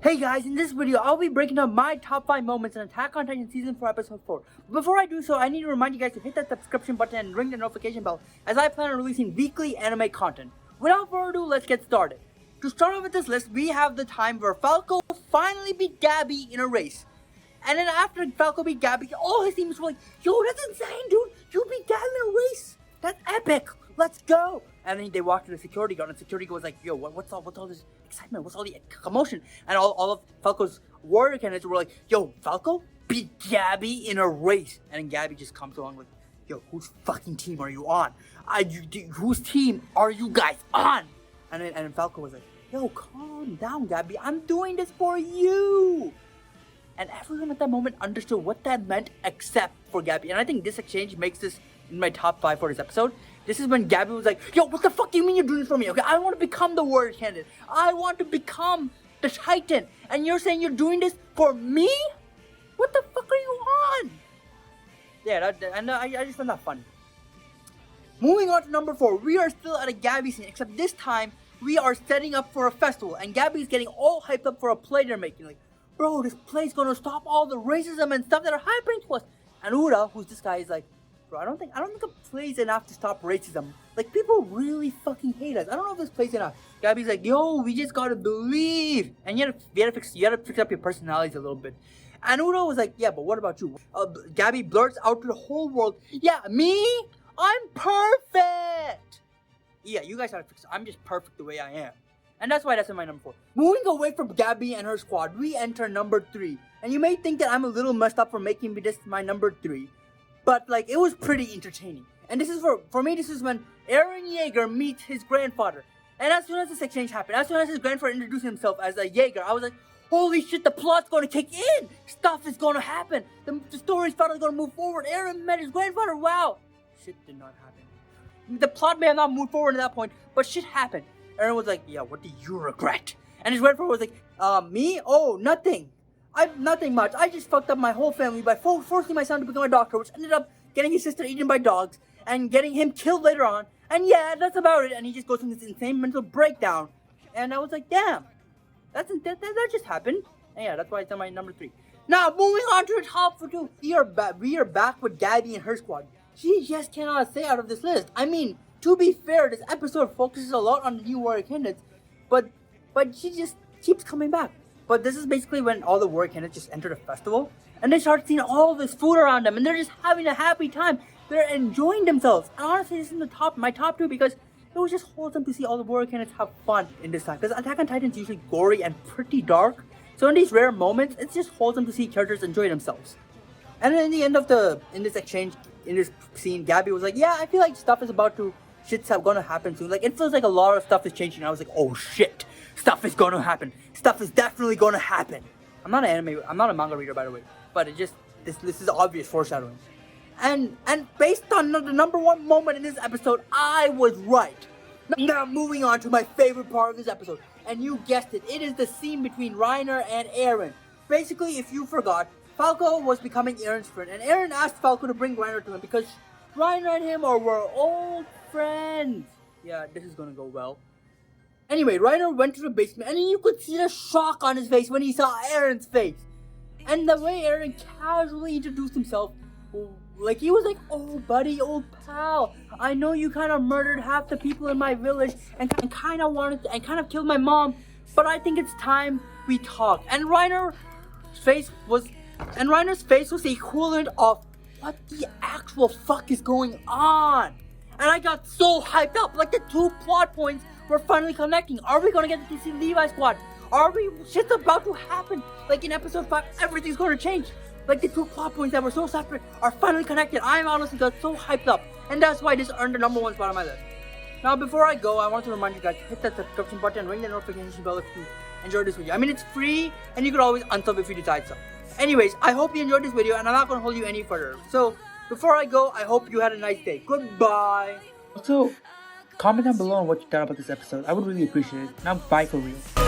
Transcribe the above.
Hey guys, in this video, I'll be breaking down my top 5 moments in Attack on Titan Season 4 Episode 4. Before I do so, I need to remind you guys to hit that subscription button and ring the notification bell, as I plan on releasing weekly anime content. Without further ado, let's get started. To start off with this list, we have the time where Falco finally beat Gabi in a race. And then after Falco beat Gabi, all his teammates were like, yo, that's insane, dude! You beat Gabi in a race! That's epic! Let's go! And then they walked to the security guard, and the security guard was like, yo, what's all this excitement? What's all the commotion? And all of Falco's warrior candidates were like, yo, Falco beat Gabi in a race. And then Gabi just comes along like, yo, whose fucking team are you on? Whose team are you guys on? And then Falco was like, yo, calm down, Gabi. I'm doing this for you. And everyone at that moment understood what that meant except for Gabi. And I think this exchange makes this in my top 5 for this episode. This is when Gabi was like, yo, what the fuck do you mean you're doing this for me? Okay, I want to become the warrior candidate. I want to become the Titan. And you're saying you're doing this for me? What the fuck are you on? Yeah, I just found that funny. Moving on to number 4. We are still at a Gabi scene, except this time we are setting up for a festival. And Gabi is getting all hyped up for a play they're making. Like, bro, this play's gonna stop all the racism and stuff that are happening to us. And Ura, who's this guy, is like, bro, I don't think a play's enough to stop racism. Like, people really fucking hate us. I don't know if this play's enough. Gabi's like, yo, we just gotta believe. And you gotta fix up your personalities a little bit. And Udo was like, yeah, but what about you? Gabi blurts out to the whole world, yeah, me? I'm perfect. Yeah, you guys gotta fix it. I'm just perfect the way I am. And that's why that's in my number 4. Moving away from Gabi and her squad, we enter number 3. And you may think that I'm a little messed up for making this my number 3. But, like, it was pretty entertaining. And this is for me, this is when Eren Yeager meets his grandfather. And as soon as this exchange happened, as soon as his grandfather introduced himself as a Yeager, I was like, holy shit, the plot's gonna kick in! Stuff is gonna happen! The story's finally gonna move forward. Eren met his grandfather, wow! Shit did not happen. The plot may have not moved forward at that point, but shit happened. Eren was like, yeah, what do you regret? And his grandfather was like, me? Oh, nothing. Nothing much. I just fucked up my whole family by forcing my son to become a doctor, which ended up getting his sister eaten by dogs and getting him killed later on. And yeah, that's about it. And he just goes through this insane mental breakdown. And I was like, damn, that just happened. And yeah, that's why it's on my number 3. Now, moving on to the top 2. We are back with Gabi and her squad. She just cannot stay out of this list. I mean, to be fair, this episode focuses a lot on the new warrior candidates, but she just keeps coming back. But this is basically when all the warrior candidates just enter the festival, and they start seeing all this food around them, and they're just having a happy time. They're enjoying themselves. And honestly, this is my top 2 because it was just wholesome to see all the warrior candidates have fun in this time. Because Attack on Titan is usually gory and pretty dark, so in these rare moments, it's just wholesome to see characters enjoy themselves. And then in the end of in this exchange, in this scene, Gabi was like, yeah, I feel like shit's gonna happen soon. Like, it feels like a lot of stuff is changing. And I was like, oh shit, stuff is gonna happen. Stuff is definitely gonna happen. I'm not a manga reader, by the way, but it just, this is obvious foreshadowing. And based on the number 1 moment in this episode, I was right. Now moving on to my favorite part of this episode, and you guessed it, it is the scene between Reiner and Eren. Basically, if you forgot, Falco was becoming Eren's friend, and Eren asked Falco to bring Reiner to him because Reiner and him were old friends. Yeah, this is gonna go well. Anyway, Reiner went to the basement, and you could see the shock on his face when he saw Eren's face. And the way Eren casually introduced himself, like he was like, oh buddy, old pal, I know you kind of murdered half the people in my village and kind of killed my mom, but I think it's time we talk. And Reiner's face was the equivalent of, what the actual fuck is going on? And I got so hyped up, like the 2 plot points were finally connecting. Are we gonna get to see Levi's squad? Shit's about to happen. Like in episode 5, everything's gonna change. Like the 2 plot points that were so separate are finally connected. I'm honestly got so hyped up. And that's why this earned the number 1 spot on my list. Now before I go, I want to remind you guys to hit that subscription button and ring the notification bell if you enjoyed this video. I mean, it's free and you could always unsub if you decide so. Anyways, I hope you enjoyed this video and I'm not gonna hold you any further. So before I go, I hope you had a nice day. Goodbye. Also, comment down below on what you thought about this episode. I would really appreciate it. Now, bye for real.